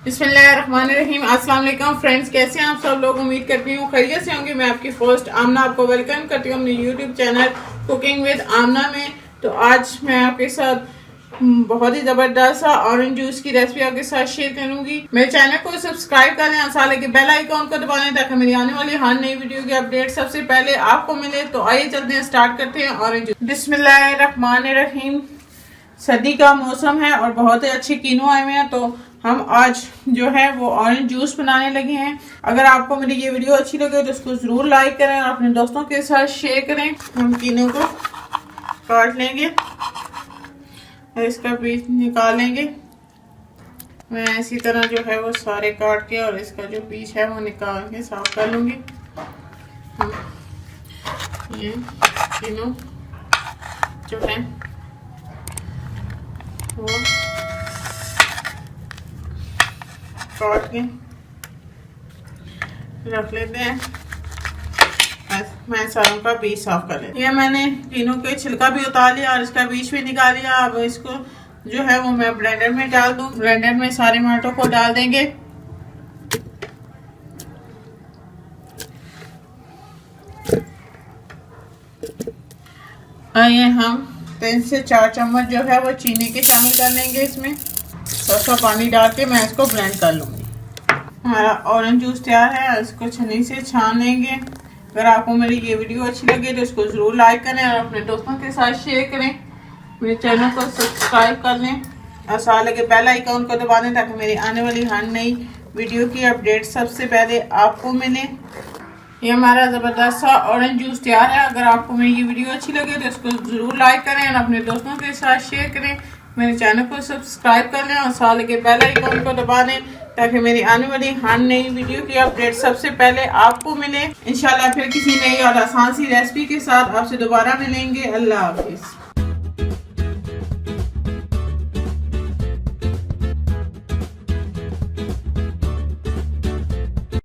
बिस्मिल्लाहिर्रहमानिर्रहीम। अस्सलाम वालेकुम फ्रेंड्स, कैसे हैं आप सब लोग। उम्मीद करती हूँ खैरियत से होंगे। मैं आपकी होस्ट आमना आपको वेलकम करती हूँ अपने यूट्यूब चैनल कुकिंग विद आमना में। तो आज मैं आपके साथ बहुत ही ज़बरदस्त सा ऑरेंज जूस की रेसिपी आपके साथ शेयर करूंगी। मेरे चैनल को सब्सक्राइब करें और साथ के बेल आइकॉन को दबाएं ताकि मेरी आने वाली हर नई वीडियो की अपडेट सबसे पहले आपको मिले। तो आइए चलते हैं, स्टार्ट करते हैं ऑरेंज जूस। बिस्मिल्लाहिर्रहमानिर्रहीम। सर्दी का मौसम है और बहुत ही अच्छे कीनों आए हुए हैं, तो हम आज जो है वो ऑरेंज जूस बनाने लगे हैं। अगर आपको मेरी ये वीडियो अच्छी लगे तो इसको ज़रूर लाइक करें और अपने दोस्तों के साथ शेयर करें। हम कीनों को काट लेंगे और इसका बीज निकालेंगे। मैं इसी तरह जो है वो सारे काट के और इसका जो बीज है वो निकाल के साफ कर लूँगी। ये कीनों जो है वो काट के रख लेते हैं। मैं सारों का बीज साफ कर लेती हूँ। ये मैंने तीनों के छिलका भी उतार लिया और इसका बीज भी निकाल लिया। अब इसको जो है वो मैं ब्लेंडर में डाल दूँ। ब्लेंडर में सारे टमाटों को डाल देंगे। और ये हम 3 से 4 चम्मच जो है वो चीनी के शामिल कर लेंगे। इसमें थोड़ा पानी डाल के मैं इसको ब्लेंड कर लूँगी। हमारा ऑरेंज जूस तैयार है, इसको छन्नी से छान लेंगे। अगर आपको मेरी ये वीडियो अच्छी लगे तो इसको ज़रूर लाइक करें और अपने दोस्तों के साथ शेयर करें। मेरे चैनल को सब्सक्राइब कर लें और साथ लगे बेल आइकॉन को दबा दें ताकि मेरी आने वाली हर नई वीडियो की अपडेट सबसे पहले आपको मिले। ये हमारा ज़बरदस्त सा ऑरेंज जूस तैयार है। अगर आपको मेरी ये वीडियो अच्छी लगे तो इसको ज़रूर लाइक करें और अपने दोस्तों के साथ शेयर करें। मेरे चैनल को सब्सक्राइब कर लें और साथ लगे बेल आइकॉन को दबा दें ताकि मेरी आने वाली हर नई वीडियो की अपडेट सबसे पहले आपको मिले। इंशाल्लाह फिर किसी नई और आसान सी रेसिपी के साथ आपसे दोबारा मिलेंगे। अल्लाह हाफिज़।